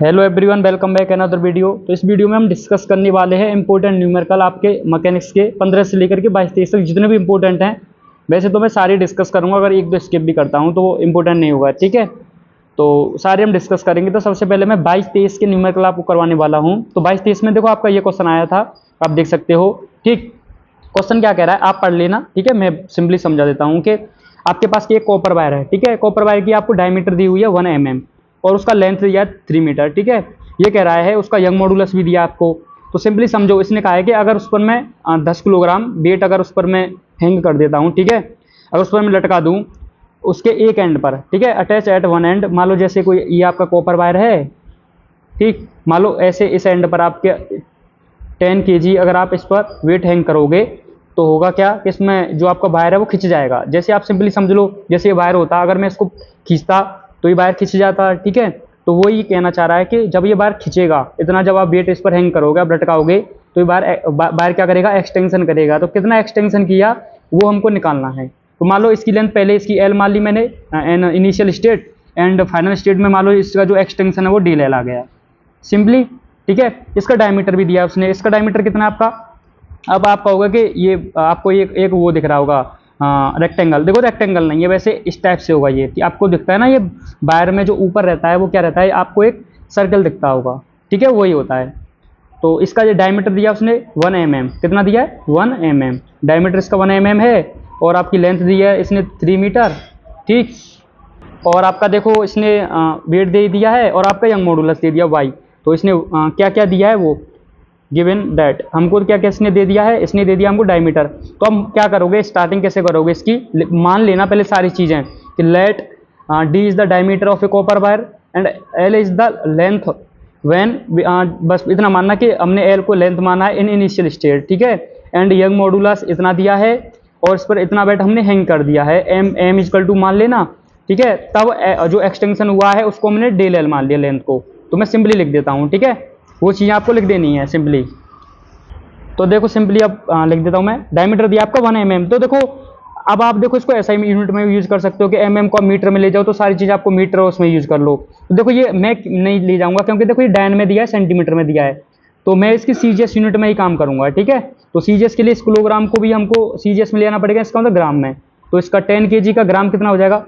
Hello everyone, welcome back another video. तो इस video में हम डिस्कस करने वाले हैं इंपॉर्टेंट न्यूमेरिकल आपके मैकेनिक्स के 15 से लेकर के 22-23 तक जितने भी इंपॉर्टेंट हैं। वैसे तो मैं सारे डिस्कस करूंगा, अगर एक दो स्किप भी करता हूं तो वो इंपॉर्टेंट नहीं होगा, ठीक है। तो सारे हम डिस्कस करेंगे। तो सबसे पहले मैं 22-23 के न्यूमेरिकल आपको करवाने वाला हूँ। तो 22-23 में देखो आपका ये क्वेश्चन आया था, आप देख सकते हो, ठीक। क्वेश्चन क्या कह रहा है आप पढ़ लेना, ठीक है। मैं सिंपली समझा देता हूँ कि आपके पास एक कॉपर वायर है, ठीक है। कॉपर वायर की आपको डायमीटर दी हुई है 1 mm और उसका लेंथ दिया है 3 मीटर, ठीक है। ये कह रहा है उसका यंग मॉडुलस भी दिया आपको। तो सिंपली समझो, इसने कहा है कि अगर उस पर मैं 10 किलोग्राम वेट अगर उस पर मैं हैंग कर देता हूँ, ठीक है, अगर उस पर मैं लटका दूँ उसके एक एंड पर, ठीक है, अटैच एट वन एंड। मान लो जैसे कोई ये आपका कॉपर वायर है, ठीक, मान लो ऐसे इस एंड पर आपके 10 kg अगर आप इस पर वेट हैंग करोगे तो होगा क्या कि इसमें जो आपका वायर है वो खिंच जाएगा। जैसे आप सिंपली समझ लो, जैसे ये वायर होता, अगर मैं इसको खींचता तो ये वायर खिंच जाता, ठीक है। तो वो ये कहना चाह रहा है कि जब ये वायर खिंचेगा इतना, जब आप वेट इस पर हैंग करोगे, आप लटकाओगे, तो ये वायर क्या करेगा, एक्सटेंशन करेगा। तो कितना एक्सटेंशन किया वो हमको निकालना है। तो मान लो इसकी लेंथ पहले इसकी एल मान ली मैंने initial state, and final state में मान लो इसका जो एक्सटेंशन है वो डी एल आ गया सिंपली, ठीक है। इसका डायमीटर भी दिया उसने, इसका डायमीटर कितना है आपका। अब आप कहोगे कि ये आपको एक वो दिख रहा होगा रेक्टेंगल। देखो रेक्टेंगल नहीं है, वैसे इस टाइप से होगा ये कि आपको दिखता है ना, ये वायर में जो ऊपर रहता है वो क्या रहता है, आपको एक सर्कल दिखता होगा, ठीक है, वही होता है। तो इसका जो डायमीटर दिया उसने 1 mm, कितना दिया है 1 mm, डायमीटर इसका 1 mm है। और आपकी लेंथ दी है इसने 3 मीटर, ठीक। और आपका देखो इसने वेट दे दिया है और आपका यंग मॉडुलस दे दिया वाई। तो इसने क्या क्या दिया है वो गिवन दैट, हमको क्या क्या इसने दे दिया है, इसने दे दिया हमको डायमीटर। तो हम क्या करोगे, स्टार्टिंग कैसे करोगे इसकी, मान लेना पहले सारी चीज़ें कि let d is the diameter of a copper wire and l is the length when, बस इतना मानना कि हमने एल को लेंथ माना है इन इनिशियल स्टेट, ठीक है। एंड यंग मॉडुलस इतना दिया है और इस पर इतना वेट हमने हैंग कर दिया है, एम इजकल टू मान लेना, ठीक है। तब जो एक्सटेंशन हुआ है उसको हमने डेल एल मान लिया लेंथ को। तो मैं सिंपली लिख देता हूँ, ठीक है, वो चीज़ आपको लिख देनी है सिंपली। तो देखो सिंपली अब लिख देता हूँ मैं, डायमीटर दिया आपका 1 mm। तो देखो अब आप देखो इसको ऐसा ही यूनिट में यूज कर सकते हो कि mm को मीटर में ले जाओ तो सारी चीज़ आपको मीटर उसमें यूज कर लो। तो देखो ये मैं नहीं ले जाऊंगा क्योंकि देखो ये डायन में दिया है, सेंटीमीटर में दिया है, तो मैं इसकी सीजीएस यूनिट में ही काम करूंगा, ठीक है। तो सीजीएस के लिए इस किलोग्राम को भी हमको सीजीएस में लेना पड़ेगा, इसका मतलब ग्राम में। तो इसका 10 kg का ग्राम कितना हो जाएगा,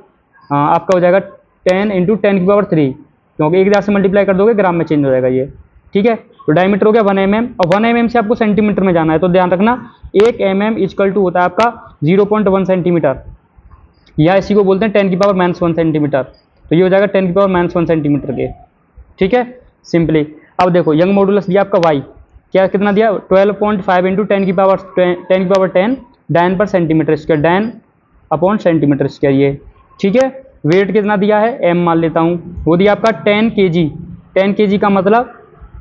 आपका हो जाएगा 10 × 10⁻³ क्योंकि 1000 से मल्टीप्लाई कर दोगे ग्राम में चेंज हो जाएगा ये, ठीक है। तो डायमीटर हो गया 1 mm और 1 mm से आपको सेंटीमीटर में जाना है। तो ध्यान रखना 1 mm इक्वल टू होता है आपका 0.1 सेंटीमीटर, या इसी को बोलते हैं 10⁻⁻1 सेंटीमीटर। तो ये हो जाएगा 10⁻⁻1 सेंटीमीटर के, ठीक है सिंपली। अब देखो यंग मॉडुलस दिया आपका वाई, क्या कितना दिया 12.5 × 10⁻10 डायन पर सेंटीमीटर स्क्वायर, डायन अपॉन सेंटीमीटर स्क्वायर ये, ठीक है। वेट कितना दिया है एम मान लेता हूँ, वो दिया आपका 10 kg। 10 kg का मतलब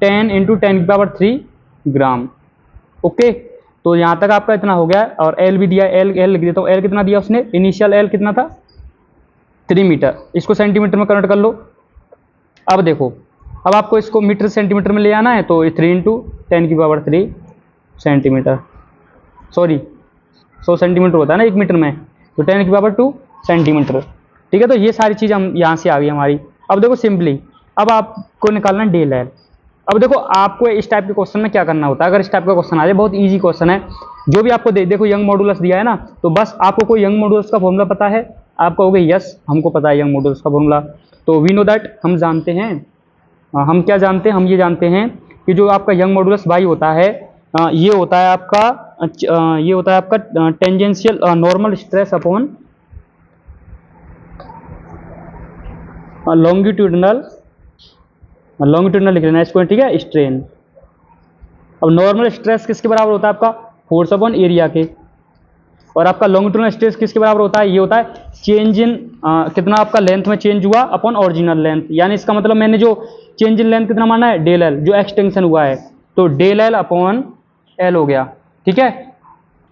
10 × 10⁻³ ग्राम, ओके। तो यहाँ तक आपका इतना हो गया। और एल भी दिया, एल लिख देता हूँ, एल कितना दिया उसने, इनिशियल एल कितना था 3 मीटर, इसको सेंटीमीटर में कन्वर्ट कर लो। अब देखो, अब आपको इसको मीटर सेंटीमीटर में ले आना है, तो 3 × 10⁻³ सेंटीमीटर, सॉरी 100 सेंटीमीटर होता है ना 1 मीटर में, तो 10⁻² सेंटीमीटर, ठीक है। तो ये सारी चीज़ हम यहाँ से आ गई हमारी। अब देखो सिंपली, अब आपको निकालना डेल एल। अब देखो आपको इस टाइप के क्वेश्चन में क्या करना होता है, अगर इस टाइप का क्वेश्चन आ जाए, बहुत इजी क्वेश्चन है, जो भी आपको देखो यंग मॉडुलस दिया है ना, तो बस आपको कोई यंग मॉडुलस का फॉर्मूला पता है, आप कहोगे यस हमको पता है यंग मॉडुलस का फॉर्मूला। तो वी नो दैट, हम जानते हैं, हम क्या जानते हैं, हम ये जानते हैं कि जो आपका यंग मॉडुलस वाई होता है, ये होता है आपका tangential normal stress upon longitudinal लिख लेना इसको, ठीक है, स्ट्रेन। अब नॉर्मल स्ट्रेस किसके बराबर होता है आपका, फोर्स अपॉन एरिया के। और आपका लॉन्गिट्यूडनल स्ट्रेस किसके बराबर होता है, ये होता है चेंज इन कितना आपका लेंथ में चेंज हुआ अपॉन ओरिजिनल लेंथ। यानी इसका मतलब मैंने जो चेंज इन लेंथ कितना माना है, डेल एल, जो एक्सटेंशन हुआ है, तो डेल एल अपॉन एल हो गया, ठीक है।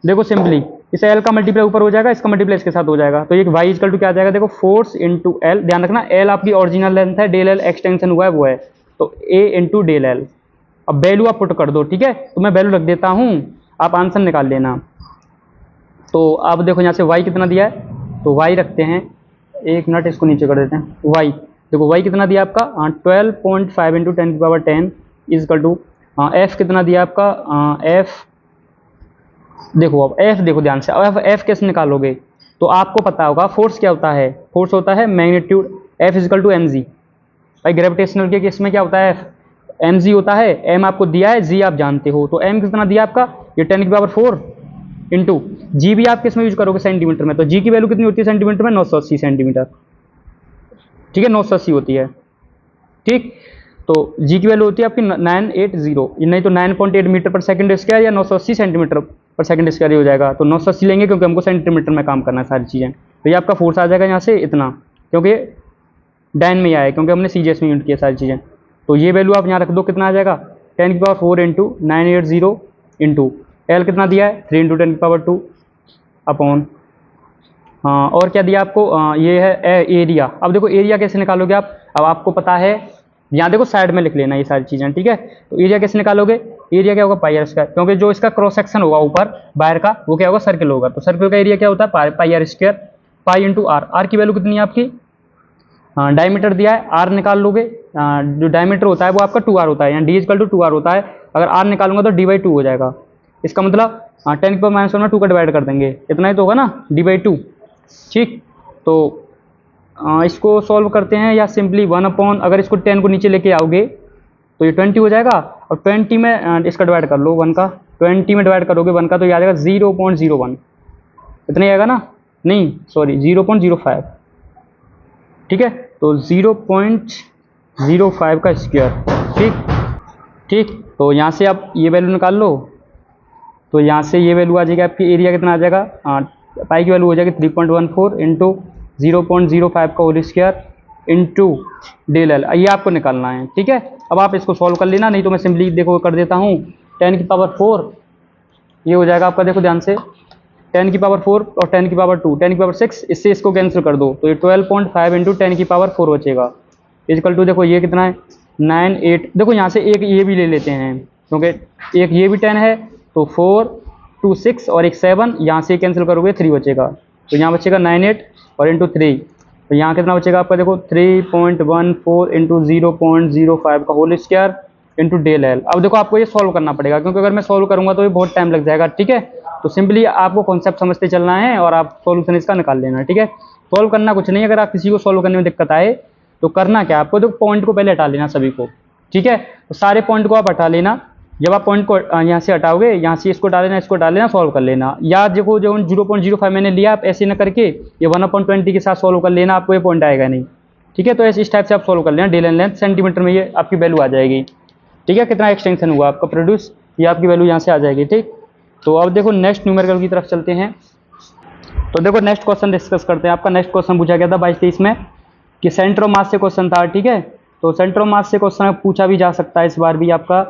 देखो सिंपली इस एल का मल्टीप्लाई ऊपर हो जाएगा, इसका मल्टीप्लाई इसके साथ हो जाएगा, तो ये वाई इक्वल टू क्या आ जाएगा, देखो फोर्स इंटू एल। ध्यान रखना एल आपकी ओरिजिनल लेंथ है, डेल एल एक्सटेंशन हुआ है वो है, तो ए इंटू डेल एल। अब वैल्यू आप पुट कर दो, ठीक है। तो मैं वैल्यू रख देता हूँ, आप आंसर निकाल लेना। तो अब देखो यहाँ से y कितना दिया है, तो y रखते हैं, 1 मिनट इसको नीचे कर देते हैं, y देखो वाई कितना दिया आपका 12.5 into 10⁻10 is equal to f कितना दिया आपका एफ, देखो अब एफ देखो ध्यान से, अब एफ कैसे निकालोगे, तो आपको पता होगा फोर्स क्या होता है, फोर्स होता है magnitude, f is equal to m g. भाई ग्रेविटेशनल के केस में क्या होता है, एम जी होता है, एम आपको दिया है, जी आप जानते हो, तो एम कितना दिया आपका ये 10⁻4 इंटू जी भी आप किस में यूज करोगे सेंटीमीटर में, तो जी की वैल्यू कितनी होती है सेंटीमीटर में 980 सेंटीमीटर, ठीक है 980 होती है, ठीक। तो जी की वैल्यू होती है आपकी 980, नहीं तो 9.8 मीटर पर सेकंड स्क्वायर या 980 सेंटीमीटर पर सेकंड स्क्वायर हो जाएगा, तो 980 लेंगे क्योंकि हमको सेंटीमीटर में काम करना है सारी चीज़ें। तो ये आपका फोर्स आ जाएगा यहाँ से इतना, क्योंकि डाइन में आया है, क्योंकि हमने सीजीएस में यूनिट किया सारी चीज़ें। तो ये वैल्यू आप यहाँ रख दो, कितना आ जाएगा 10⁻4 इंटू 980 इंटू एल कितना दिया है 3 इंटू 10⁻2 अपॉन, हाँ और क्या दिया आपको ये है एरिया। अब देखो एरिया कैसे निकालोगे आप, अब आपको पता है, यहाँ देखो साइड में लिख लेना ये सारी चीज़ें, ठीक है। तो एरिया कैसे निकालोगे, एरिया क्या होगा पाई आर स्क्वायर, क्योंकि जो इसका क्रॉस सेक्शन होगा ऊपर बाहर का वो क्या होगा सर्कल होगा, तो सर्कल का एरिया क्या होता है pi r square, pi into r. R की वैल्यू कितनी है आपकी, डायमीटर दिया है, आर निकाल लोगे, जो डायमीटर होता है वो आपका 2r होता है, यहाँ डी इक्वल टू 2r होता है, अगर आर निकालूंगा तो d/2 हो जाएगा, इसका मतलब 10⁻⁻1 में 2 का डिवाइड कर देंगे, इतना ही तो होगा ना d/2, ठीक। तो इसको सॉल्व करते हैं, या सिंपली 1 अपॉन, अगर इसको 10 को नीचे लेके आओगे तो ये 20 हो जाएगा, और 20 में इसका डिवाइड कर लो 1 का, 20 में डिवाइड करोगे 1 का तो ये आ जाएगा 0.01, इतना ही आएगा ना, नहीं सॉरी 0.05, ठीक है। तो 0.05 का स्क्वायर, ठीक ठीक। तो यहाँ से आप ये वैल्यू निकाल लो, तो यहाँ से ये वैल्यू आ जाएगी आपकी, एरिया कितना आ जाएगा, पाई की वैल्यू हो जाएगी 3.14 इंटू 0.05 का whole square into del l, ये आपको निकालना है, ठीक है। अब आप इसको सॉल्व कर लेना, नहीं तो मैं सिंपली देखो कर देता हूँ, 10⁻4 ये हो जाएगा आपका, देखो ध्यान से 10⁻4 और 10⁻2 10⁻6, इससे इसको कैंसिल कर दो तो ये 12.5 इंटू 10⁻4 बचेगा, इक्वल टू देखो ये कितना है 98, देखो यहाँ से एक ये भी ले लेते हैं क्योंकि एक ये भी 10 है, तो 4 2 6 और एक 7, यहाँ से कैंसिल करोगे 3 बचेगा, तो यहाँ बचेगा 98 और इंटू 3, तो यहाँ कितना बचेगा आपका, देखो 3.14 इंटू 0.05 का whole square into del l. अब देखो आपको ये सॉल्व करना पड़ेगा, क्योंकि अगर मैं सॉल्व करूंगा तो ये बहुत टाइम लग जाएगा, ठीक है। तो सिंपली आपको कॉन्सेप्ट समझते चलना है और आप सॉल्यूशन इसका निकाल लेना, ठीक है। सॉल्व करना कुछ नहीं, अगर आप किसी को सॉल्व करने में दिक्कत आए तो करना क्या आपको, तो पॉइंट को पहले हटा लेना सभी को, ठीक है। तो सारे पॉइंट को आप हटा लेना, जब आप पॉइंट को यहाँ से हटाओगे, यहाँ से इसको डाल लेना, इसको डाल लेना, सॉल्व कर लेना, या देखो जो 0.05 मैंने लिया, आप ऐसे न करके ये 1/20 के साथ सॉल्व कर लेना, आपको ये पॉइंट आएगा नहीं, ठीक है। तो इस टाइप से आप सॉल्व कर लेना, डेल एंड लेंथ सेंटीमीटर में ये आपकी वैल्यू आ जाएगी, ठीक है। कितना एक्सटेंशन हुआ आपका प्रोड्यूस, ये आपकी वैल्यू यहाँ से आ जाएगी, ठीक। तो अब देखो नेक्स्ट न्यूमेरिकल की तरफ चलते हैं। तो देखो नेक्स्ट क्वेश्चन डिस्कस करते हैं। आपका नेक्स्ट क्वेश्चन पूछा गया था 22-23 में कि सेंटर ऑफ मास से क्वेश्चन था, ठीक है। तो सेंटर ऑफ मास से क्वेश्चन पूछा भी जा सकता है इस बार भी आपका।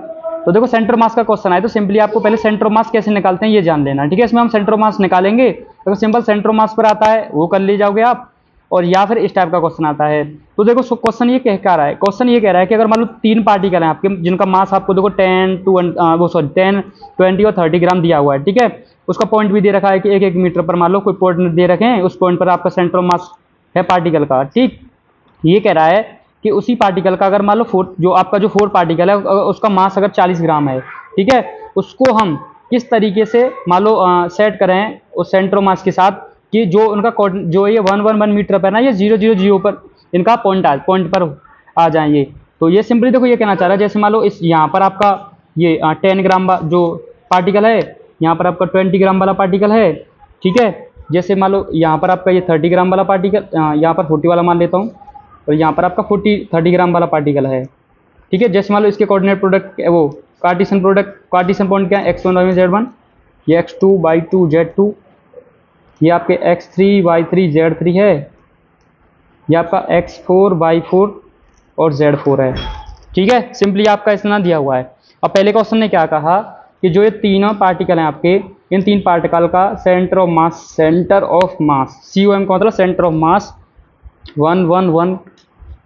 तो देखो सेंटर मास का क्वेश्चन आए तो सिंपली आपको पहले सेंटर ऑफ मास कैसे निकालते हैं ये जान लेना, ठीक है। इसमें हम सेंटर ऑफ मास निकालेंगे, तो सिंपल सेंटर ऑफ मास पर आता है वो कर ले जाओगे आप, और या फिर इस टाइप का क्वेश्चन आता है। तो देखो क्वेश्चन ये कह रहा है, क्वेश्चन ये कह रहा है कि अगर मान लो 3 पार्टिकल हैं आपके जिनका मास आपको देखो 10, 20 और 30 ग्राम दिया हुआ है, ठीक है। उसका पॉइंट भी दे रखा है कि 1-1 मीटर पर मान लो कोई पॉइंट दे रखे हैं, उस पॉइंट पर आपका सेंटर ऑफ मास है पार्टिकल का, ठीक। ये कह रहा है कि उसी पार्टिकल का अगर मान लो जो आपका जो 4 पार्टिकल है उसका मास अगर 40 ग्राम है, ठीक है, उसको हम किस तरीके से मान लो सेट करें उस सेंटर ऑफ मास के साथ कि जो उनका जो ये 111 मीटर पर ना ये 000 पर इनका पॉइंट पर आ जाए ये। तो ये सिंपली देखो ये कहना चाह रहा है, जैसे मान लो इस यहाँ पर आपका ये 10 ग्राम जो पार्टिकल है, यहाँ पर आपका 20 ग्राम वाला पार्टिकल है, ठीक है। जैसे मान लो यहाँ पर आपका ये 30 ग्राम वाला पार्टिकल, यहाँ पर 40 वाला मान लेता हूँ, और यहाँ पर आपका 30 ग्राम वाला पार्टिकल है, ठीक है। जैसे मान लो इसके कोऑर्डिनेट प्रोडक्ट वो कार्टेशियन पॉइंट क्या है, x1 y1 z1, ये x2 y2 z2, ये आपके x3 y3 z3 है, ये आपका x4 y4 और z4 है, ठीक है। सिंपली आपका इतना दिया हुआ है। अब पहले क्वेश्चन ने क्या कहा कि जो ये तीनों पार्टिकल हैं आपके, इन 3 पार्टिकल का सेंटर ऑफ मास COM का मतलब सेंटर ऑफ मास 111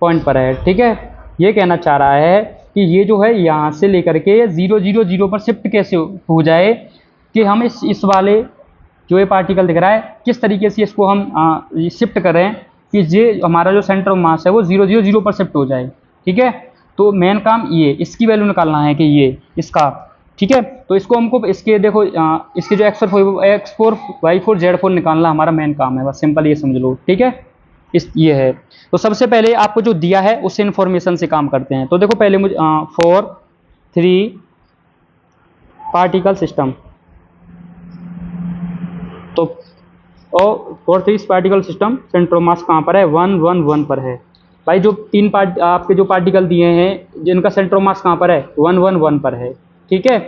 पॉइंट पर है, ठीक है। ये कहना चाह रहा है कि ये जो है यहाँ से लेकर के 000 पर शिफ्ट कैसे हो जाए, कि हम इस वाले जो ये पार्टिकल दिख रहा है किस तरीके से इसको हम शिफ्ट करें कि ये हमारा जो सेंटर ऑफ मास है वो 0 0 0 पर शिफ्ट हो जाए। ठीक है, तो मेन काम ये इसकी वैल्यू निकालना है कि ये इसका। ठीक है, तो इसको हमको इसके देखो इसके जो x4 y4 z4 निकालना हमारा मेन काम है, बस सिंपल ये समझ लो। ठीक है, इस ये है। तो सबसे पहले आपको जो दिया है उस इंफॉर्मेशन से काम करते हैं। तो देखो पहले मुझे 4 3 पार्टिकल सिस्टम, तो और 4 3 particle system centre of mass कहाँ पर है, 1 1 1 पर है। भाई जो तीन आपके जो पार्टिकल दिए हैं जिनका सेंटर ऑफ मास कहाँ पर है, 1 1 1 पर है। ठीक है,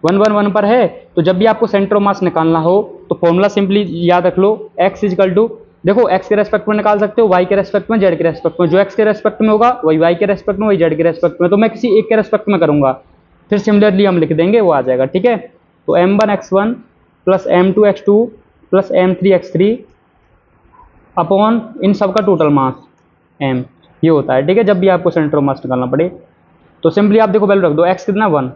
1 1 1 पर है। तो जब भी आपको सेंटर ऑफ मास निकालना हो तो फॉर्मूला सिंपली याद रख लो, x इजकल टू, देखो x के रेस्पेक्ट में निकाल सकते हो, y के रेस्पेक्ट में, z के रेस्पेक्ट में। जो x के रेस्पेक्ट में होगा वही y के रेस्पेक्ट में, वही z के रेस्पेक्ट में। तो मैं किसी एक के रेस्पेक्ट में करूंगा, फिर सिमिलरली हम लिख देंगे, वो आ जाएगा। ठीक है, तो m1x1 plus m2x2 plus m3x3 upon इन सब का टोटल मास m, ये होता है। ठीक है, जब भी आपको सेंटर ऑफ मास निकालना पड़े तो सिंपली आप देखो वैल्यू रख दो, x कितना 1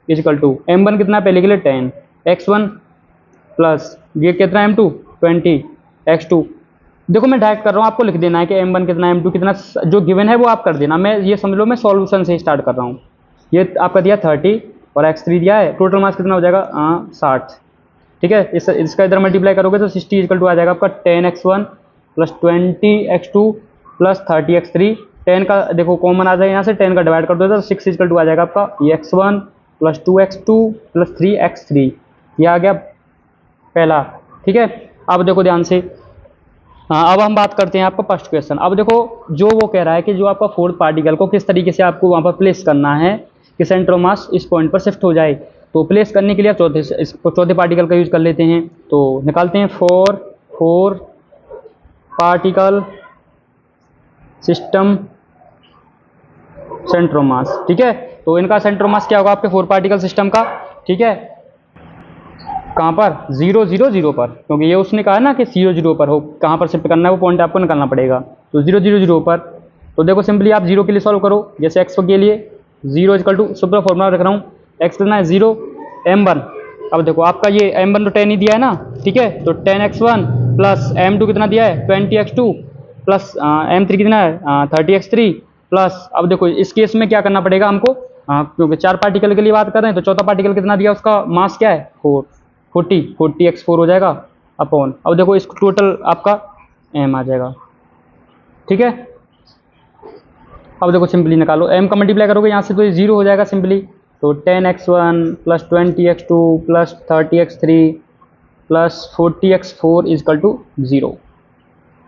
इजिकल टू m1 कितना पहले के लिए 10 x1 प्लस ये कितना m2 20 x2। देखो मैं डायरेक्ट कर रहा हूँ, आपको लिख देना है कि m1 कितना m2 कितना, जो गिवन है वो आप कर देना। मैं ये समझ लो मैं सॉल्यूशन से स्टार्ट कर रहा हूँ। ये आपका दिया 30 और x3 दिया है, टोटल मास कितना हो जाएगा 60। ठीक है, इसका इधर मल्टीप्लाई करोगे तो 60 इक्वल टू आ जाएगा आपका 10x1 plus 20x2 plus 30x3। 10 का देखो कॉमन आ जाएगा यहाँ से, 10 का डिवाइड कर दो तो 6 इक्वल टू आ जाएगा आपका ये x1 plus 2x2 plus 3x3, ये आ गया पहला। ठीक है, अब देखो ध्यान से, अब हम बात करते हैं आपका फर्स्ट क्वेश्चन। अब देखो जो वो कह रहा है कि जो आपका फोर्थ पार्टिकल को किस तरीके से आपको वहाँ पर प्लेस करना है कि सेंटर ऑफ मास इस पॉइंट पर शिफ्ट हो जाए। तो प्लेस करने के लिए आप चौथे पार्टिकल का यूज कर लेते हैं। तो निकालते हैं 4 particle system centre of mass. ठीक है, तो इनका सेंटर ऑफ मास क्या होगा आपके 4 पार्टिकल सिस्टम का। ठीक है, कहाँ पर 0 0 0 पर, क्योंकि ये उसने कहा ना कि 0 0 पर हो, कहाँ पर शिफ्ट करना है वो पॉइंट आपको निकालना पड़ेगा। तो 0 0 0 पर, तो देखो सिंपली आप 0 के लिए सॉल्व करो। जैसे x के लिए 0 इक्वल टू सुपर फॉर्मूला रख रहा हूँ, x कितना है 0 m1। अब देखो आपका ये m1 तो 10 ही दिया है ना। ठीक है, तो 10x1 प्लस m2 कितना दिया है 20x2 प्लस m3 कितना है 30x3 प्लस, अब देखो इस केस में क्या करना पड़ेगा हमको, क्योंकि 4 पार्टिकल के लिए बात कर रहे हैं, तो चौथा पार्टिकल कितना दिया, उसका मास क्या है 40x4 हो जाएगा अपॉन, अब देखो इसको टोटल आपका m आ जाएगा। ठीक है, अब देखो सिंपली निकालो, m का मल्टीप्लाई करोगे यहाँ से तो ये 0 हो जाएगा सिंपली। तो 10x1 plus 20x2 plus 30x3 plus 40x4 equal to 0,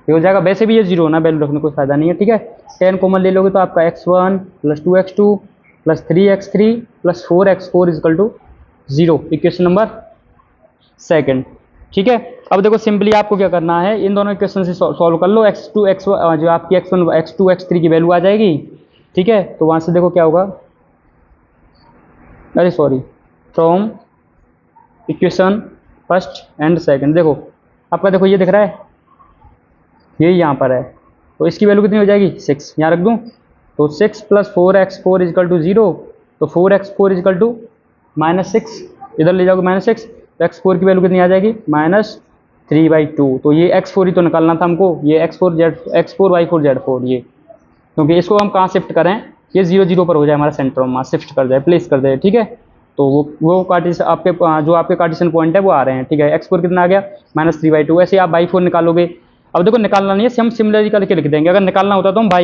ये हो जाएगा। वैसे भी ये 0 होना, वैल्यू रखने कोई फायदा नहीं है। ठीक है, 10 कॉमन ले लोगे तो आपका x1 plus 2x2 plus 3x3 plus 4x4 equal to 0, equation number second. ठीक है, अब देखो सिंपली आपको क्या करना है, इन दोनों इक्वेशन से सॉल्व कर लो। x2 x1 जो आपकी x1 x2 x3 की वैल्यू आ जाएगी। ठीक है, तो वहाँ से देखो क्या होगा, अरे sorry, from equation first and second, देखो आपका देखो ये दिख रहा है, ये यहाँ पर है, तो इसकी वैल्यू कितनी हो जाएगी 6, यहाँ रख दूँ। तो 6 प्लस 4x4 इजकल टू 0, तो 4x4 इजकल टू -6, इधर ले जाओगे -6, तो x4 की वैल्यू कितनी आ जाएगी -3/2। तो ये x4 ही तो निकालना था हमको, ये x4 y4 z4, ये क्योंकि इसको हम कहाँ शिफ्ट करें, ये 0 0 पर हो जाए हमारा सेंटर ऑफ मास, शिफ्ट कर जाए, प्लेस कर जाए। ठीक है, तो वो कार्टेशियन आपके जो आपके कार्टेशियन पॉइंट है वो आ रहे हैं। ठीक है, x4 कितना आ गया -3/2, ऐसे आप y4 निकालोगे। अब देखो निकालना नहीं है, हम सिमिलरली करके लिख देंगे। अगर निकालना होता तो हम y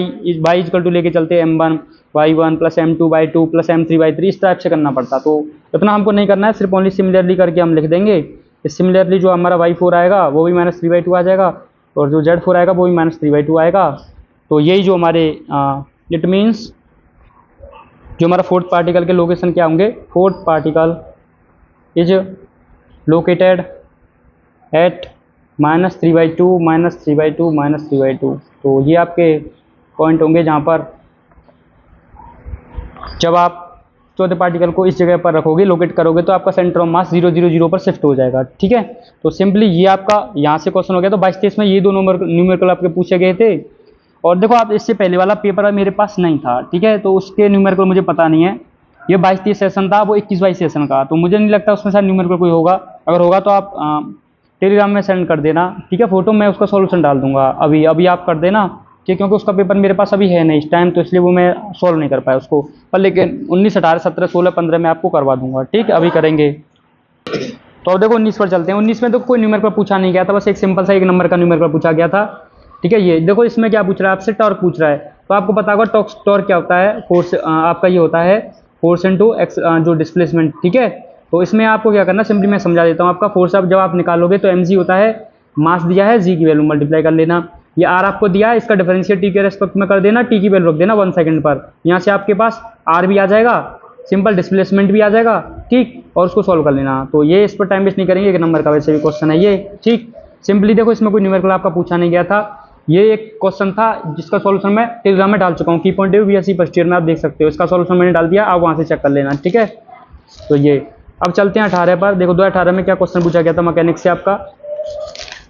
इक्वल टू लेके चलते m1 y1 plus m2/2 plus m3/3, इस टाइप से करना पड़ता। तो इतना हमको नहीं करना है, सिर्फ ओनली सिमिलरली करके हम लिख देंगे। सिमिलरली जो हमारा y4 आएगा वो भी -3/2 आ जाएगा, और जो z4 आएगा वो भी -3/2 आएगा। तो यही जो हमारे इट मीन्स जो हमारा फोर्थ पार्टिकल के लोकेशन क्या होंगे, fourth particle is located at -3/2 -3/2 -3/2। तो ये आपके पॉइंट होंगे जहाँ पर जब आप चौथे पार्टिकल को इस जगह पर रखोगे, लोकेट करोगे, तो आपका सेंटर ऑफ मास 0 0 0 पर शिफ्ट हो जाएगा। ठीक है, तो सिंपली ये आपका यहाँ से क्वेश्चन हो गया। तो 22-23 में ये दो न्यूमेरिकल आपके पूछे गए थे। और देखो आप इससे पहले वाला पेपर मेरे पास नहीं था। ठीक है, तो उसके न्यूमेरिकल मुझे पता नहीं है, ये 22-23 सेशन था, वो 21-22 सेशन का, तो मुझे नहीं लगता उसमें शायद न्यूमेरिकल कोई होगा। अगर होगा तो आप टेलीग्राम में सेंड कर देना, ठीक है फ़ोटो, मैं उसका सॉल्यूशन डाल दूंगा अभी अभी आप कर देना, ठीक, क्योंकि उसका पेपर मेरे पास अभी है नहीं इस टाइम, तो इसलिए वो मैं सॉल्व नहीं कर पाया उसको, पर लेकिन 19, 18, 17, 16, 15 में आपको करवा दूंगा, ठीक, अभी करेंगे। तो अब देखो 19 पर चलते हैं। 19 में तो कोई न्यूमेरिकल पूछा नहीं गया था, बस एक सिंपल सा 1 नंबर का न्यूमेरिकल पूछा गया था, ठीक है। ये देखो इसमें क्या पूछ रहा है आपसे, टॉर्क पूछ रहा है, तो आपको पता होगा टॉर्क क्या होता है, फोर्स आपका ये होता है फोर्स इनटू एक्स जो डिस्प्लेसमेंट, ठीक है। तो इसमें आपको क्या करना, सिंपली मैं समझा देता हूँ। आपका फोर्स अब जब आप निकालोगे तो mg होता है, मास दिया है, जी की वैल्यू मल्टीप्लाई कर लेना, ये आर आपको दिया है, इसका डिफरेंशियल टी के रेस्पेक्ट में कर देना, टी की वैल्यू रख देना 1 सेकंड पर, यहाँ से आपके पास आर भी आ जाएगा, सिंपल डिस्प्लेसमेंट भी आ जाएगा, ठीक, और उसको सॉल्व कर लेना। तो ये इस पर टाइम वेस्ट नहीं करेंगे, 1 नंबर का वैसे भी क्वेश्चन है ये, ठीक। सिंपली देखो इसमें कोई न्यूमेरिकल आपका पूछा नहीं गया था, ये एक क्वेश्चन था जिसका सॉल्यूशन मैं टेलीग्राम में डाल चुका हूँ, की point of view BSc first year में आप देख सकते हो, इसका सॉल्यूशन मैंने डाल दिया, आप वहाँ से चेक कर लेना, ठीक है। तो ये अब चलते हैं 18 पर। देखो 2018 में क्या क्वेश्चन पूछा गया था मैकेनिक्स से आपका,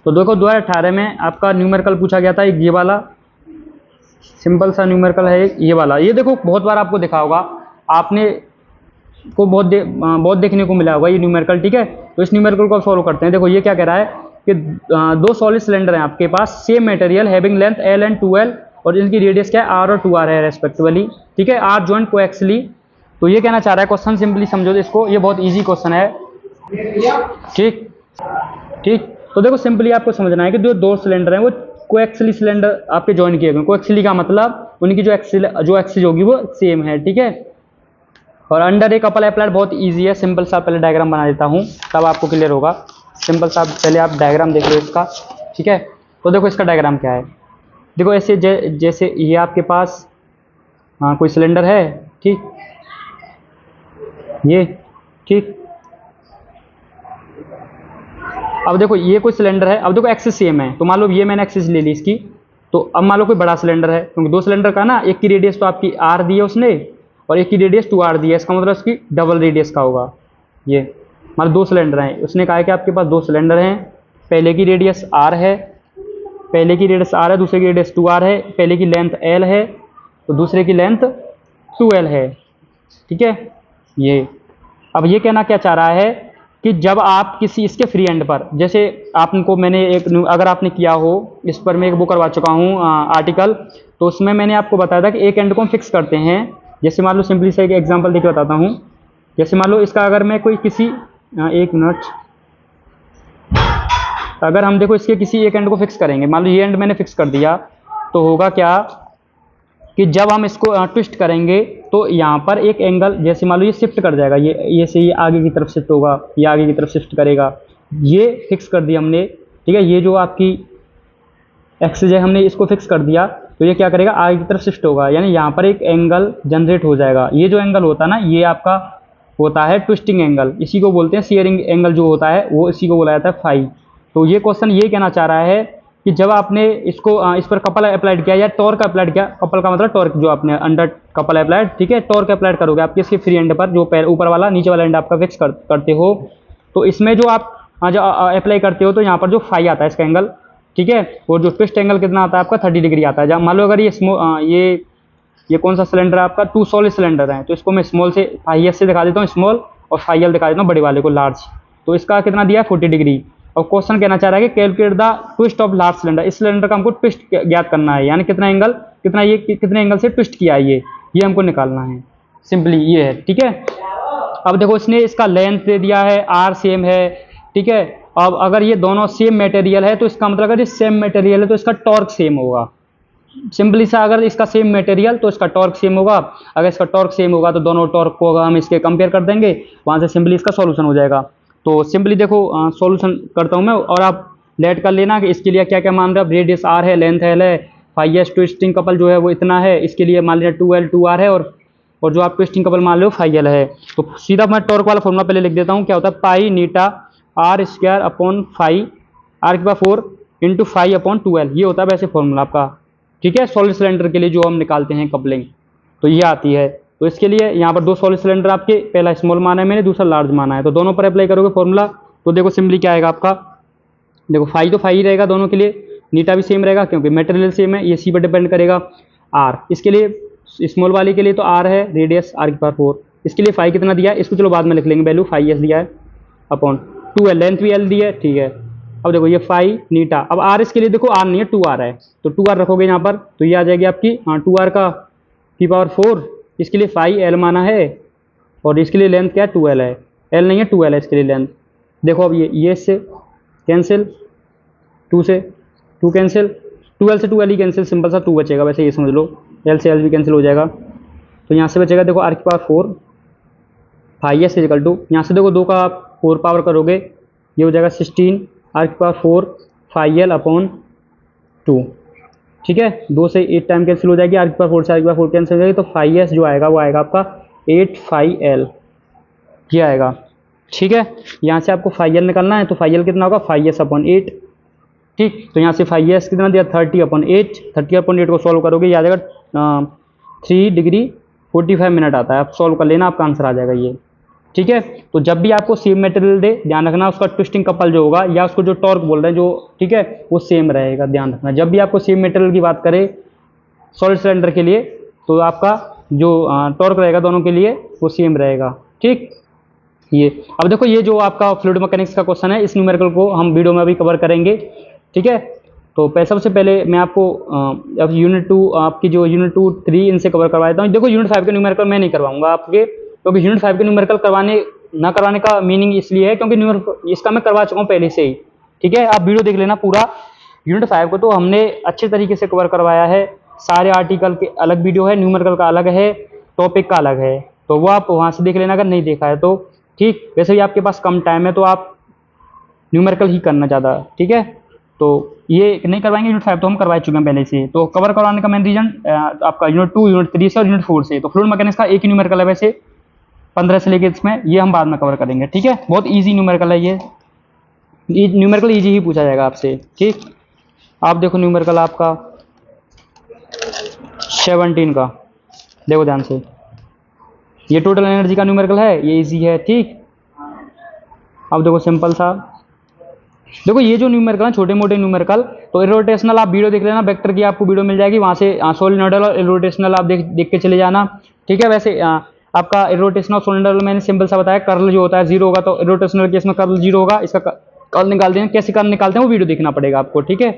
तो देखो 2018 में आपका न्यूमेरिकल पूछा गया था एक ये वाला, सिंपल सा न्यूमेरिकल है ये वाला, ये देखो बहुत बार आपको देखा होगा, आपने को बहुत देखने को मिला होगा ये न्यूमेरिकल, ठीक है। तो इस न्यूमेरिकल को सॉल्व करते हैं। देखो ये क्या कह रहा है कि 2 सॉलिड सिलेंडर हैं आपके पास, same material, having length L and 2L, और इनकी रेडियस क्या है R और 2R है रेस्पेक्टिवली, ठीक है, आर जॉइंट कोएक्सियली। तो ये कहना चाह रहा है क्वेश्चन, सिंपली समझो इसको, ये बहुत ईजी क्वेश्चन है, ठीक ठीक। तो देखो सिंपली आपको समझना है कि जो 2 सिलेंडर हैं वो कोएक्सियली सिलेंडर आपके ज्वाइन किए गए, कोएक्सियली का मतलब उनकी जो एक्सिस होगी वो सेम है, ठीक है। और अंडर ए कपल अप्लाइड बहुत इजी है, सिंपल सा पहले डायग्राम बना देता हूँ तब आपको क्लियर होगा, सिंपल सा पहले आप डायग्राम देख लो इसका, ठीक है। तो देखो इसका डायग्राम क्या है, देखो ऐसे जैसे ये आपके पास कोई सिलेंडर है, ठीक, ये, ठीक। अब देखो ये कोई सिलेंडर है, अब देखो एक्सिस सेम है, तो मान लो ये मैंने एक्सिस ले ली इसकी, तो अब मान लो कोई बड़ा सिलेंडर है, क्योंकि 2 सिलेंडर का ना, एक की रेडियस तो आपकी आर दी है उसने, और एक की रेडियस 2R दी है, इसका मतलब इसकी डबल रेडियस का होगा। ये मान लो 2 सिलेंडर हैं, उसने कहा है कि आपके पास 2 सिलेंडर हैं, पहले की रेडियस R है, पहले की रेडियस R है, दूसरे की रेडियस 2R है, पहले की लेंथ L है, तो दूसरे की लेंथ 2L है, ठीक है। ये अब ये कहना क्या चाह रहा है कि जब आप किसी इसके फ्री एंड पर, जैसे आपको मैंने एक, अगर आपने किया हो, इस पर मैं एक वो करवा चुका हूँ आर्टिकल, तो उसमें मैंने आपको बताया था कि एक एंड को हम फिक्स करते हैं। जैसे मान लो सिंपली से एक एग्जांपल देके बताता हूँ, जैसे मान लो इसका अगर मैं कोई किसी 1 मिनट, अगर हम देखो इसके किसी एक एंड को फिक्स करेंगे, मान लो ये एंड मैंने फिक्स कर दिया, तो होगा क्या कि जब हम इसको ट्विस्ट करेंगे तो यहाँ पर एक एंगल, जैसे मान लो ये शिफ्ट कर जाएगा, ये से ये आगे की तरफ शिफ्ट होगा, ये आगे की तरफ शिफ्ट करेगा, ये फिक्स कर दिया हमने, ठीक है। ये जो आपकी एक्सिस है हमने इसको फिक्स कर दिया, तो ये क्या करेगा, आगे की तरफ शिफ्ट होगा, यानी यहाँ पर एक एंगल जनरेट हो जाएगा। ये जो एंगल होता है ना, ये आपका होता है ट्विस्टिंग एंगल, इसी को बोलते हैं शियरिंग एंगल जो होता है, वो इसी को बोला जाता है फाई। तो ये क्वेश्चन ये कहना चाह रहा है कि जब आपने इसको इस पर कपल अप्लाइड किया या टॉर्क अप्लाइड किया, कपल का मतलब टॉर्क, जो आपने अंडर कपल अप्लाइड, ठीक है, टॉर्क अप्लाइड करोगे आपके इसके फ्री एंड पर, जो पैर ऊपर वाला नीचे वाला एंड आपका फिक्स करते हो, तो इसमें जो आप जो अप्लाई करते हो, तो यहाँ पर जो फाई आता है इसका एंगल, ठीक है, और जो ट्विस्ट एंगल कितना आता है आपका 30 डिग्री आता है। जब मान लो अगर ये कौन सा सिलेंडर है आपका, 2 सॉलिड सिलेंडर है, तो इसको मैं स्मॉल से फाई से दिखा देता हूँ स्मॉल, और फाई एल दिखा देता हूँ बड़े वाले को लार्ज, तो इसका कितना दिया है 40 डिग्री। और क्वेश्चन कहना चाह रहा है कि calculate the twist of large cylinder, इस सिलेंडर का हमको ट्विस्ट ज्ञात करना है, यानी कितना एंगल, कितने एंगल से ट्विस्ट किया है ये हमको निकालना है, सिंपली ये है, ठीक है। अब देखो इसने इसका लेंथ दे दिया है, आर सेम है, ठीक है। अब अगर ये दोनों सेम मटेरियल है, तो इसका मतलब अगर ये सेम मटेरियल है तो इसका टॉर्क सेम होगा, सिंपली सा, अगर इसका सेम मटेरियल तो इसका टॉर्क सेम होगा, अगर इसका टॉर्क सेम होगा तो दोनों टॉर्क को अगर हम इसके कंपेयर कर देंगे, वहाँ से सिंपली इसका सॉल्यूशन हो जाएगा। तो सिंपली देखो सॉल्यूशन करता हूँ मैं, और आप लेट कर लेना कि इसके लिए क्या क्या मान रहे हो। रेडियस आर है, लेंथ एल है, फाई एस ट्विस्टिंग कपल जो है वो इतना है, इसके लिए मान लिया 2L 2R है, और जो आप ट्विस्टिंग कपल मान लो फाई एल है। तो सीधा मैं टॉर्क वाला फॉर्मूला पहले लिख देता हूँ, क्या होता है, पाई नीटा r square upon phi r के पास 4 इंटू फाई अपॉन 2L, ये होता है वैसे फॉर्मूला आपका, ठीक है, सॉलिड सिलेंडर के लिए जो हम निकालते हैं कपलिंग, तो ये आती है। तो इसके लिए यहाँ पर 2 सॉलिड सिलेंडर आपके, पहला स्मॉल माना है मैंने, दूसरा लार्ज माना है, तो दोनों पर अप्लाई करोगे फॉर्मूला, तो देखो सिंपली क्या आएगा आपका, देखो फाई तो फाई ही रहेगा दोनों के लिए, नीटा भी सेम रहेगा क्योंकि मटेरियल सेम है, ये सी पर डिपेंड करेगा। आर इसके लिए स्मॉल वाले के लिए तो आर है, रेडियस आर के पास 4, इसके लिए फाई कितना दिया है, इसको चलो बाद में लिख लेंगे, वैल्यू फाई एस दिया है अपॉन 2L, लेंथ भी एल दी है, ठीक है, अब देखो ये फाई नीटा, अब आर इसके लिए देखो आर नहीं है, 2r है, तो 2r रखोगे यहाँ पर तो ये आ जाएगी आपकी 2r का की पावर 4, इसके लिए फाई एल माना है, और इसके लिए लेंथ क्या है 2l है, एल नहीं है 2l है इसके लिए लेंथ। देखो अब ये इससे कैंसिल, 2 से 2 कैंसिल, 12 से 2l ही कैंसिल, सिंपल सा 2 बचेगा, वैसे ये समझ लो l से l भी कैंसिल हो जाएगा, तो यहाँ से बचेगा देखो r की power 4 phi s equal to, यहाँ से देखो 2 का आप 4 पावर करोगे ये हो जाएगा 16 r की पावर 4 फाई एल अपॉन 2, ठीक है, 2 से 8 टाइम कैंसिल हो जाएगी, r की पावर 4 से r की पावर 4 कैंसिल हो जाएगी, तो फाई एस जो आएगा वो आएगा आपका 8 फाई एल, ये आएगा, ठीक है। यहाँ से आपको फाई एल निकालना है, तो फाई एल कितना होगा फाई एस अपॉन 8, ठीक, तो यहाँ से फाई एस कितना दिया 30 अपॉन 8, 30 अपॉन 8 को सॉल्व करोगे ये आ जाएगा 3 डिग्री 45 मिनट आता है, आप सॉल्व कर लेना, आपका आंसर आ जाएगा ये, ठीक है। तो जब भी आपको सेम मटेरियल दे, ध्यान रखना उसका ट्विस्टिंग कपल जो होगा या उसको जो टॉर्क बोल रहे हैं जो, ठीक है, वो सेम रहेगा, ध्यान रखना जब भी आपको सेम मटेरियल की बात करें सॉलिड सिलेंडर के लिए, तो आपका जो टॉर्क रहेगा दोनों के लिए वो सेम रहेगा, ठीक। ये अब देखो ये जो आपका फ्लूइड मैकेनिक्स का क्वेश्चन है, इस न्यूमेरिकल को हम वीडियो में अभी कवर करेंगे, ठीक है। तो सबसे पहले मैं आपको अब यूनिट 2 आपकी जो यूनिट 2 3 इनसे कवर करवाता हूँ। देखो यूनिट 5 के न्यूमेरिकल मैं नहीं करवाऊंगा आपके, क्योंकि यूनिट 5 के न्यूमेरिकल ना करवाने का मीनिंग इसलिए है क्योंकि इसका मैं करवा चुका हूँ पहले से ही, ठीक है। आप वीडियो देख लेना पूरा, यूनिट 5 को तो हमने अच्छे तरीके से कवर करवाया है, सारे आर्टिकल के अलग वीडियो है, न्यूमेरिकल का अलग है, टॉपिक का अलग है, तो वो आप वहाँ से देख लेना अगर नहीं देखा है तो, ठीक। वैसे भी आपके पास कम टाइम है तो आप न्यूमेरिकल ही करना ज़्यादा, ठीक है। तो ये नहीं करवाएंगे यूनिट 5 तो हम करवा चुके हैं पहले से, तो कवर करवाने का मेन रीजन आपका यूनिट 2 यूनिट 3 से और यूनिट 4 से, तो फ्लूइड मैकेनिक्स का एक ही न्यूमेरिकल है वैसे 15 से लेके इसमें, ये हम बाद में कवर करेंगे, ठीक है। बहुत ईजी न्यूमेरिकल है ये न्यूमेरिकल ईजी ही पूछा जाएगा आपसे, ठीक। आप देखो न्यूमेरिकल आपका 17 का, देखो ध्यान से, ये टोटल एनर्जी का न्यूमेरिकल है, ये इजी है, ठीक। अब देखो सिंपल सा, देखो ये जो न्यूमेरिकल है छोटे मोटे न्यूमेरिकल, तो इरोटेशनल आप वीडियो देख लेना, वेक्टर की आपको वीडियो मिल जाएगी, वहाँ से सोलिनॉइडल और इरोटेशनल आप देख के चले जाना, ठीक है। वैसे आपका इरोटेशनल सोलिनॉइडल मैंने सिंपल सा बताया, कर्ल जो होता है 0 होगा, तो इरोटेशनल केस में कर्ल 0 होगा, इसका कर्ल निकालते हैं, कैसे कर्ल निकालते हैं वो वीडियो देखना पड़ेगा आपको, ठीक है।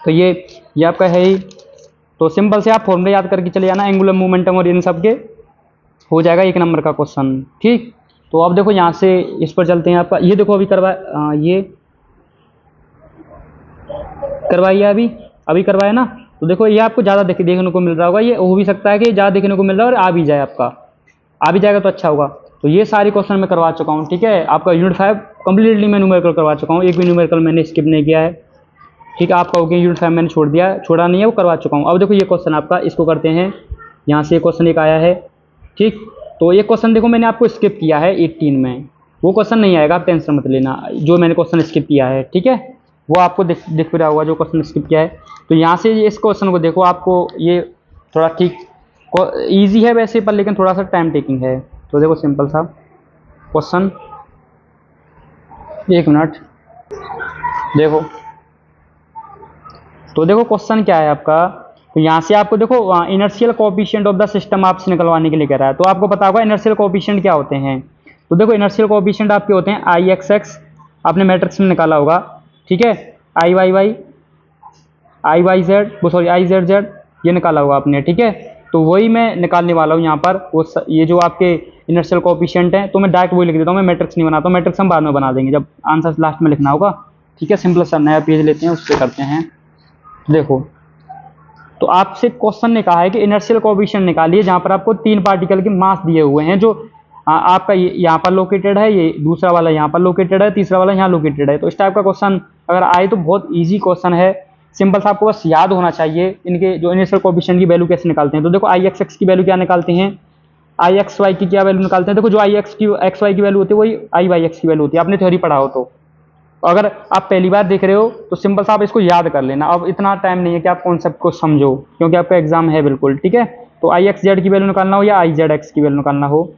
तो ये आपका है ही, तो सिंपल से आप फॉर्मूले याद करके चले जाना, एंगुलर मोमेंटम और इन सब के हो जाएगा 1 नंबर का क्वेश्चन, ठीक। तो अब देखो यहाँ से इस पर चलते हैं, आपका ये देखो अभी ये करवाइए, अभी करवाया ना, तो देखो ये आपको ज़्यादा देखने को मिल रहा होगा, ये हो भी सकता है कि ज़्यादा देखने को मिल रहा है और आ भी जाए, आपका आ भी जाएगा तो अच्छा होगा। तो ये सारे क्वेश्चन मैं करवा चुका हूँ, ठीक है। आपका यूनिट 5 कम्प्लीटली मैं न्यूमेरिकल करवा चुका हूँ, एक भी न्यूमेरिकल मैंने स्किप नहीं किया है, ठीक है। आपका हो गया यूनिट 5 मैंने छोड़ा नहीं है, वो करवा चुका हूँ। अब देखो ये क्वेश्चन आपका, इसको करते हैं, यहाँ से क्वेश्चन एक आया है, ठीक। तो ये क्वेश्चन देखो मैंने आपको स्किप किया है 18 में, वो क्वेश्चन नहीं आएगा, आप टेंशन मत लेना, जो मैंने क्वेश्चन स्किप किया है, ठीक है, वो आपको दिख रहा होगा जो क्वेश्चन स्किप किया है। तो यहाँ से इस क्वेश्चन को देखो, आपको ये थोड़ा ठीक ईजी है वैसे पर, लेकिन थोड़ा सा टाइम टेकिंग है। तो देखो सिंपल सा क्वेश्चन, 1 मिनट देखो, तो देखो क्वेश्चन क्या है आपका, तो यहाँ से आपको देखो inertial coefficient of the system आपसे निकलवाने के लिए कह रहा है, तो आपको पता होगा इनर्शियल कोएफिशिएंट क्या होते हैं। तो देखो इनर्शियल कोएफिशिएंट आपके होते हैं आई एक्स एक्स, आपने मैट्रिक्स में निकाला होगा, ठीक है, I y y, I Y Z, वो सॉरी आई जेड जेड, ये निकाला होगा आपने, ठीक है। तो वही मैं निकालने वाला हूँ यहाँ पर, वो ये जो आपके इनर्शियल कोएफिशिएंट हैं, तो मैं डायरेक्ट वही लिख देता हूँ, मैं मैट्रिक्स नहीं बनाता हूँ, मैट्रिक्स हम बाद में बना देंगे जब आंसर लास्ट में लिखना होगा, ठीक है। सिंपल सा नया पेज लेते हैं, उस पर करते हैं। देखो तो आपसे क्वेश्चन ने कहा है कि इनर्शियल कोएफिशिएंट निकालिए जहाँ पर आपको 3 पार्टिकल के मास दिए हुए हैं, जो आपका यहाँ पर लोकेटेड है, ये दूसरा वाला यहाँ पर लोकेटेड है, तीसरा वाला यहाँ लोकेटेड है। तो इस टाइप का क्वेश्चन अगर आए तो बहुत ईजी क्वेश्चन है, सिंपल सा आपको बस याद होना चाहिए इनके जो इनिशियल कोएफिशिएंट की वैल्यू कैसे निकालते हैं। तो देखो आई एक्स एक्स की वैल्यू क्या निकालते हैं, आई एक्स वाई की क्या वैल्यू निकालते हैं। देखो जो आई एक्स की एक्स वाई की वैल्यू होती है वही आई वाई एक्स की वैल्यू होती है, आपने थ्योरी पढ़ा हो तो। अगर आप पहली बार देख रहे हो तो सिंपल सा आप इसको याद कर लेना, अब इतना टाइम नहीं है कि आप कॉन्सेप्ट को समझो, क्योंकि आपका एग्जाम है बिल्कुल, ठीक है। तो आई एक्स जेड की वैल्यू निकालना हो या आई जेड एक्स की वैल्यू निकालना हो,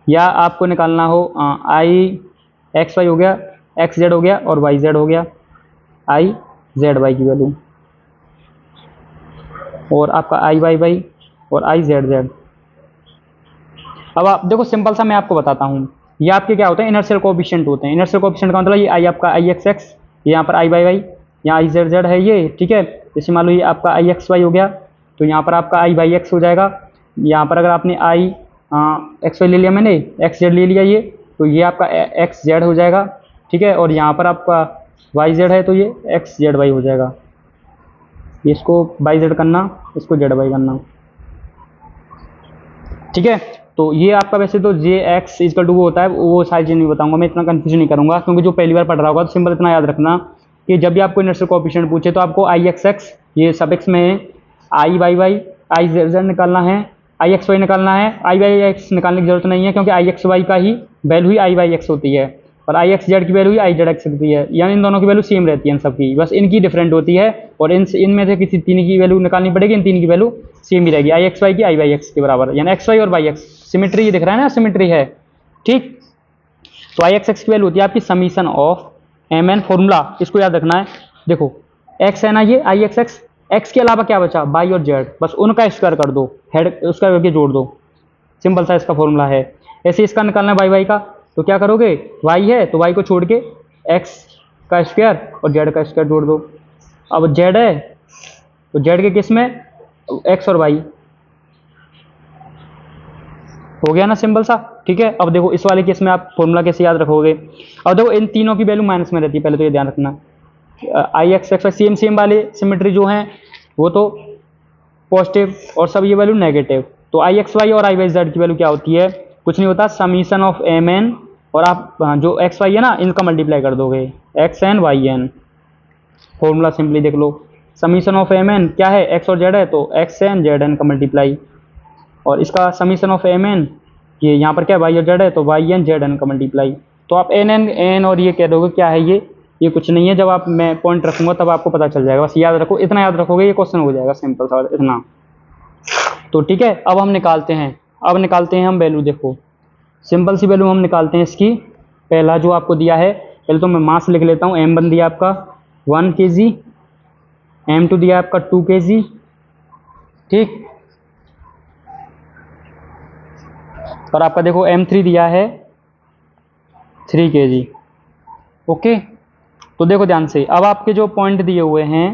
या आपको निकालना हो आई एक्स वाई हो गया, एक्स जेड हो गया और वाई जेड हो गया, आई जेड वाई की वैल्यू, और आपका आई वाई वाई और आई जेड जेड। अब आप देखो सिंपल सा मैं आपको बताता हूँ, ये आपके क्या होते हैं, इनर्शियल कोएफिशिएंट होते हैं। इनर्शियल कोएफिशिएंट का मतलब ये आई आपका आई एक्स एक्स, ये यहाँ पर आई वाई वाई, यहाँ आई जेड जेड है ये, ठीक है। जैसे मान लो ये आपका आई एक्स वाई हो गया, तो यहाँ पर आपका आई वाई एक्स हो जाएगा। यहाँ पर अगर आपने आई एक्स वाई ले लिया, मैंने एक्स जेड ले लिया ये, तो ये आपका एक्स जेड हो जाएगा, ठीक है। और यहाँ पर आपका वाई जेड है, तो ये एक्स जेड वाई हो जाएगा। ये इसको वाई जेड करना, इसको जेड वाई करना, ठीक है। तो ये आपका वैसे तो जे एक्स इजकल टू वो होता है, वो सारी चीज़ नहीं बताऊंगा मैं, इतना कंफ्यूजन नहीं करूंगा, क्योंकि जो पहली बार पढ़ रहा होगा तो सिंपल इतना याद रखना कि जब भी आपको इनर्शियल कोएफिशिएंट पूछे तो आपको आई एक्स एक्स ये सब एक्स में है, I y y, I z z निकालना है, आई एक्स वाई निकालना है। आई वाई एक्स निकालने की जरूरत नहीं है, क्योंकि आई एक्स वाई का ही वैल्यू ही आई वाई एक्स होती है, और आई एक्स जेड की value he I Z x होती है, यानी इन दोनों की वैल्यू सेम रहती है इन सबकी, बस इनकी डिफरेंट होती है। और इनमें से किसी तीन की वैल्यू निकालनी पड़ेगी, इन तीन की वैल्यू सेम ही रहेगी, आई एक्स वाई की आई वाई एक्स के बराबर, यानी एक्स वाई और वाई एक्स सिमेट्री दिख रहा है ना, सिमेट्री है, ठीक। तो आई एक्स एक्स की वैल्यू होती है आपकी summation of m n, formula इसको याद रखना है। देखो एक्स है ना ये आई एक्स एक्स, एक्स के अलावा क्या बचा, वाई और जेड, बस उनका स्क्वायर कर दो, हेड उसका करके जोड़ दो, सिंपल सा इसका फॉर्मूला है। ऐसे इसका निकालना है वाई वाई का, तो क्या करोगे, वाई है तो वाई को छोड़ के एक्स का स्क्वायर और जेड का स्क्वायर जोड़ दो। अब जेड है तो जेड के किस में, एक्स और वाई, हो गया ना सिंपल सा, ठीक है। अब देखो इस वाले केस में आप फॉर्मूला कैसे याद रखोगे, अब देखो इन तीनों की वैल्यू माइनस में रहती है, पहले तो ये ध्यान रखना। आई एक्स एक्स सेम सेम वाले सिमेट्री जो हैं वो तो पॉजिटिव और सब ये वैल्यू नेगेटिव। तो आई एक्स वाई और आई वाई जेड की वैल्यू क्या होती है, कुछ नहीं होता, समीशन ऑफ एम एन, और आप जो एक्स वाई है ना इनका मल्टीप्लाई कर दोगे, x n y n, formula simply देख लो। समीशन ऑफ एम एन क्या है, एक्स और जेड है तो एक्स एन जेड एन का मल्टीप्लाई, और इसका समीशन ऑफ एम एन ये यहाँ पर क्या वाई और जेड है तो वाई एन जेड एन का मल्टीप्लाई। तो आप एन एन एन और ये कह दोगे क्या है ये कुछ नहीं है, जब आप मैं पॉइंट रखूंगा तब आपको पता चल जाएगा, बस याद रखो, इतना याद रखोगे ये क्वेश्चन हो जाएगा सिंपल सा इतना। तो ठीक है, अब हम निकालते हैं, अब निकालते हैं हम वैल्यू, देखो सिंपल सी वैल्यू हम निकालते हैं इसकी। पहला जो आपको दिया है, पहले तो मैं मास लिख लेता हूँ, M1 दिया आपका 1 kg, M2 दिया आपका 2 kg, ठीक। और आपका देखो M3 दिया है 3 kg, ओके। तो देखो ध्यान से, अब आपके जो पॉइंट दिए हुए हैं,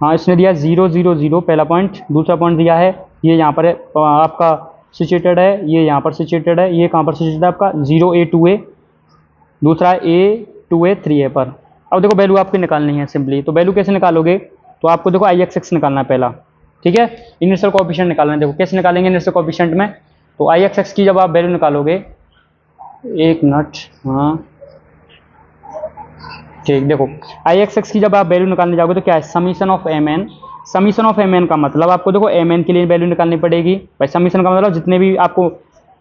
हाँ इसने दिया 0 0 0 पहला पॉइंट, दूसरा पॉइंट दिया है ये यहाँ पर है आपका सिचुएटेड है, ये यहाँ पर सिचुएटेड है, ये कहाँ पर सिचुएटेड है आपका 0A 2A, दूसरा A 2A 3A पर। अब देखो वैल्यू आपकी निकालनी है सिंपली, तो वैल्यू कैसे निकालोगे, तो आपको देखो आई एक्स एक्स निकालना है पहला, ठीक है, इनिशियल कोएफिशिएंट निकालना है। देखो कैसे निकालेंगे इनिशियल कोएफिशिएंट में, तो आई एक्स एक्स की जब आप वैल्यू निकालोगे, एक मिनट, हाँ ठीक, देखो आई एक्स एक्स की जब आप वैल्यू निकालने जाओगे तो क्या है, summation of m n. Summation of m n का मतलब आपको देखो एम एन के लिए वैल्यू निकालनी पड़ेगी भाई, समीशन का मतलब जितने भी आपको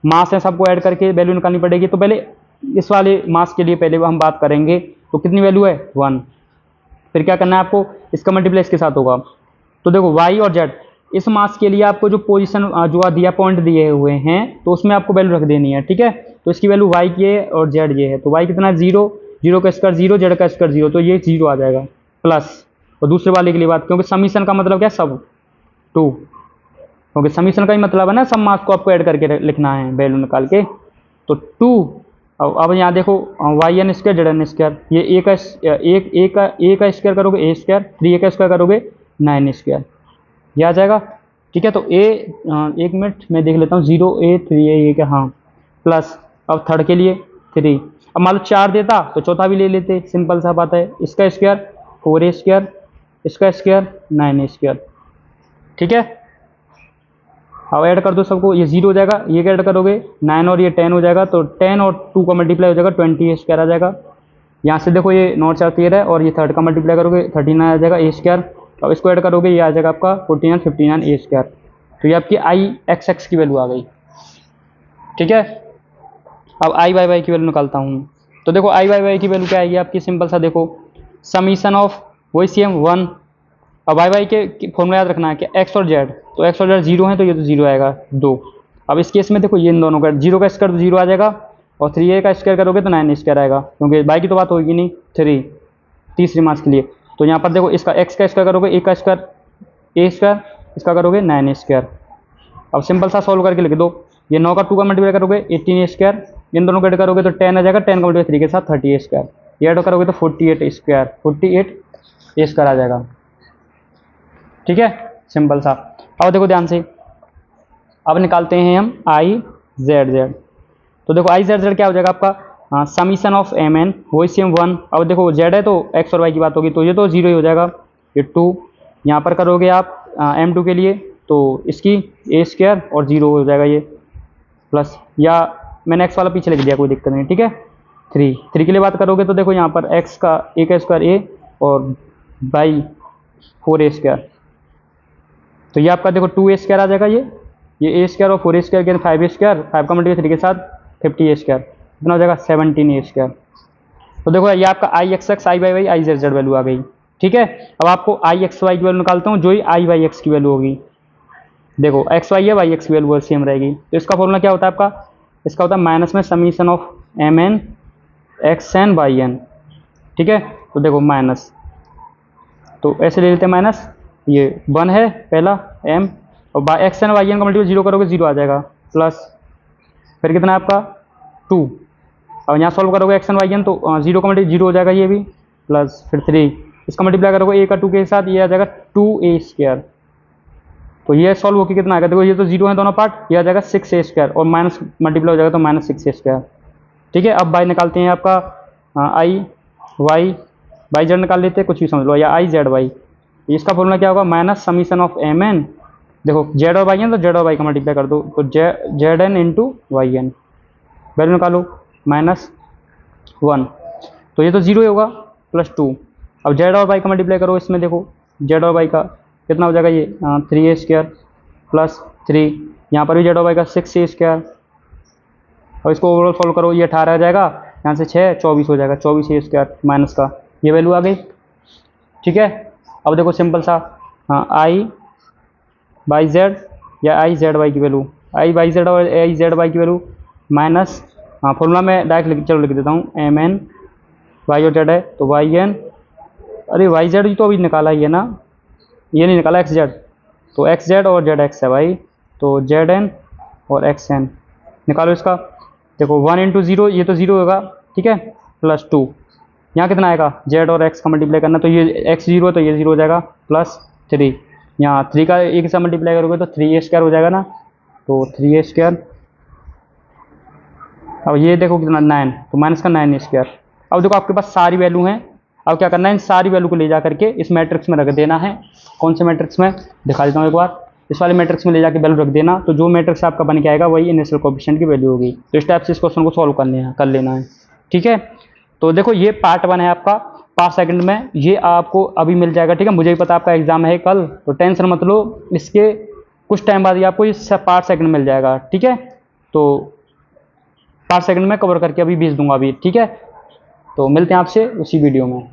मास है सबको ऐड करके वैल्यू निकालनी पड़ेगी। तो पहले इस वाले मास के लिए पहले हम बात करेंगे, तो कितनी वैल्यू है 1, फिर क्या करना है आपको, इसका मल्टीप्लाई इसके साथ होगा। तो देखो वाई और जेड, इस मास के लिए आपको जो पोजीशन जो दिया पॉइंट दिए हुए हैं तो उसमें आपको वैल्यू रख देनी है, ठीक है। तो इसकी वैल्यू वाई की है और जेड ये है, तो वाई कितना 0, 0 का स्क्वायर 0, जेड का स्क्वायर 0, तो ये 0 आ जाएगा प्लस। और दूसरे वाले के लिए बात, क्योंकि समीशन का मतलब क्या है, सब 2, क्योंकि समीशन का ही मतलब है ना सब मास को आपको ऐड करके लिखना है वैल्यू निकाल के, तो 2। अब यहाँ देखो y n square z n square, ये ए का स्क्वायर करोगे ए स्क्वायर, 3A का स्क्वायर करोगे 9 स्क्वायर, ये आ जाएगा, ठीक है। तो एक मिनट मैं देख लेता हूँ, 0A 3A ये क्या, हाँ प्लस, अब थर्ड के लिए 3, अब मान लो 4 देता तो चौथा भी ले लेते, सिंपल सा बात है, इसका स्क्वायर 4A स्क्वायर, इसका स्क्वायर 9A स्क्वायर, ठीक है। अब ऐड कर दो सबको, ये 0 हो जाएगा, ये ऐड करोगे 9 और ये 10 हो जाएगा, तो 10 और 2 का मल्टीप्लाई हो जाएगा 20A स्क्वायर आ जाएगा। यहाँ से देखो ये 9 4 13 है, और ये थर्ड का मल्टीप्लाई करोगे 39 आ जाएगा A स्क्वायर। अब इसको ऐड करोगे ये आ जाएगा आपका 49 59 A स्क्वायर। तो ये आपकी आई एक्स एक्स की वैल्यू आ गई, ठीक है। अब आई वाई वाई की वैल्यू निकालता हूँ, तो देखो आई वाई वाई की वैल्यू क्या आएगी आपकी, सिंपल सा देखो समीशन ऑफ वही सेम 1। अब वाई वाई के फॉर्मूला याद रखना है कि एक्स और जेड, तो एक्स और जेड 0 है तो ये तो 0 आएगा 2। अब इस केस में देखो ये इन दोनों का 0 का स्क्वायर तो 0 आ जाएगा, और 3A का स्क्वायर करोगे तो 9 स्क्वायर आएगा, क्योंकि बाई की तो बात होगी नहीं, 3 तीसरी मास के लिए। तो यहाँ पर देखो इसका एक्स का स्क्वायर करोगे, A का स्क्वायर A स्क्वायर, इसका करोगे 9 स्क्वायर। अब सिंपल सा सॉल्व करके लिख दो, ये 9 का 2 का मल्टीप्लाई करोगे 18A स्क्वायर, इन दोनों को ऐड करोगे तो 10 आ जाएगा, 10 का मल्टीप्लाई 3 के साथ 30a², ये ऐड करोगे तो 48a² आ जाएगा। ठीक है, सिंपल सा। अब देखो ध्यान से, अब निकालते हैं हम i/z। तो देखो i/z क्या हो जाएगा आपका, समीशन ऑफ mn, वही सेम 1। अब देखो z है तो x और y की बात होगी, तो ये तो 0 ही हो जाएगा, ये 2। यहाँ पर करोगे आप m2 के लिए तो इसकी a² और 0 हो जाएगा ये, प्लस, या मैंने x वाला पीछे लिख दिया, कोई दिक्कत नहीं। ठीक है, 3 के लिए बात करोगे तो देखो यहाँ पर x का a² और y 4a², तो ये आपका देखो 2a² आ जाएगा, ये a² और 4a² के 5a², 5 का मल्टीप्लाई 3 के साथ 50a², कितना हो जाएगा 17a²। तो देखो ये आपका ixx, iy, izz वैल्यू आ गई। ठीक है, अब आपको ixy की वैल्यू निकालता हूँ, जो ही iyx की वैल्यू होगी। देखो xy है, yx की वैल्यू सेम रहेगी, तो इसका फॉर्मूला क्या होता है आपका, इसका होता है माइनस में summation of mn xn yn। ठीक है, तो देखो माइनस, तो ऐसे ले लेते हैं माइनस, ये 1 है पहला m, और xn yn का मल्टीप्लाई 0 करोगे 0 आ जाएगा, प्लस फिर कितना है आपका 2। अब यहाँ सॉल्व करोगे xn yn तो 0 का मल्टीप्लाई 0 हो जाएगा ये भी, प्लस फिर 3, इसका मल्टीप्लाई करोगे a का 2 के साथ, ये आ जाएगा 2a²। तो ये सॉल्व होकर कितना आएगा, देखो ये तो 0 है दोनों पार्ट, ये आ जाएगा 6a², और माइनस मल्टीप्लाई हो जाएगा तो माइनस 6a²। ठीक है, अब y निकालते हैं आपका y z निकाल लेते हैं, कुछ भी समझ लो, या i/z/y। इसका फॉर्मूला क्या होगा, माइनस समीशन ऑफ mn, देखो z और y है तो z और y का मल्टीप्लाई कर दो, तो zn इंटू yn, वैल्यू निकालो -1, तो ये तो 0 होगा, प्लस 2। अब z और y का मल्टीप्लाई करो इसमें, देखो z और y का कितना हो जाएगा, ये 3a² प्लस 3, यहाँ पर भी z और y का 6a², और इसको ओवरऑल सॉल्व करो, ये 18 आ जाएगा, यहाँ से 6 24 हो जाएगा, 24a² माइनस का, ये वैल्यू आ गई। ठीक है, अब देखो सिंपल सा, i/z या i/z/y की वैल्यू, i/z और i/z/y की वैल्यू माइनस, फॉर्मूला में डायरेक्ट चलो लिख देता हूँ, mn, y और z है तो yn, अरे yz तो अभी निकाला ही है ना, ये नहीं निकाला xz, तो xz और zx है भाई, तो zn और xn निकालो इसका। देखो 1 इंटू 0, ये तो 0 होगा, ठीक है, प्लस 2, यहाँ कितना आएगा, z और x का मल्टीप्लाई करना, तो ये x 0 है तो ये 0 हो जाएगा, प्लस 3, यहाँ 3 का एक से मल्टीप्लाई करोगे तो 3a² हो जाएगा ना, तो 3a²। अब ये देखो कितना 9, तो माइनस का 9a²। अब देखो आपके पास सारी वैल्यू हैं, अब क्या करना है, इन सारी वैल्यू को ले जा करके इस मैट्रिक्स में रख देना है। कौन से मैट्रिक्स में, दिखा देता हूँ एक बार, इस वाले मैट्रिक्स में ले जाके वैल्यू रख देना, तो जो मैट्रिक्स आपका बन के आएगा वही इनिशियल कोएफिशिएंट की वैल्यू होगी। तो इस टाइप से इस क्वेश्चन को सॉल्व कर लेना है। ठीक है, तो देखो ये पार्ट 1 है आपका, पार्ट सेकंड में ये आपको अभी मिल जाएगा। ठीक है, मुझे भी पता आपका एग्जाम है कल, तो टेंशन मत लो, इसके कुछ टाइम बाद ही आपको ये पार्ट सेकंड मिल जाएगा। ठीक है, तो पार्ट सेकंड में कवर करके अभी भेज दूंगा अभी। ठीक है, तो मिलते हैं आपसे उसी वीडियो में।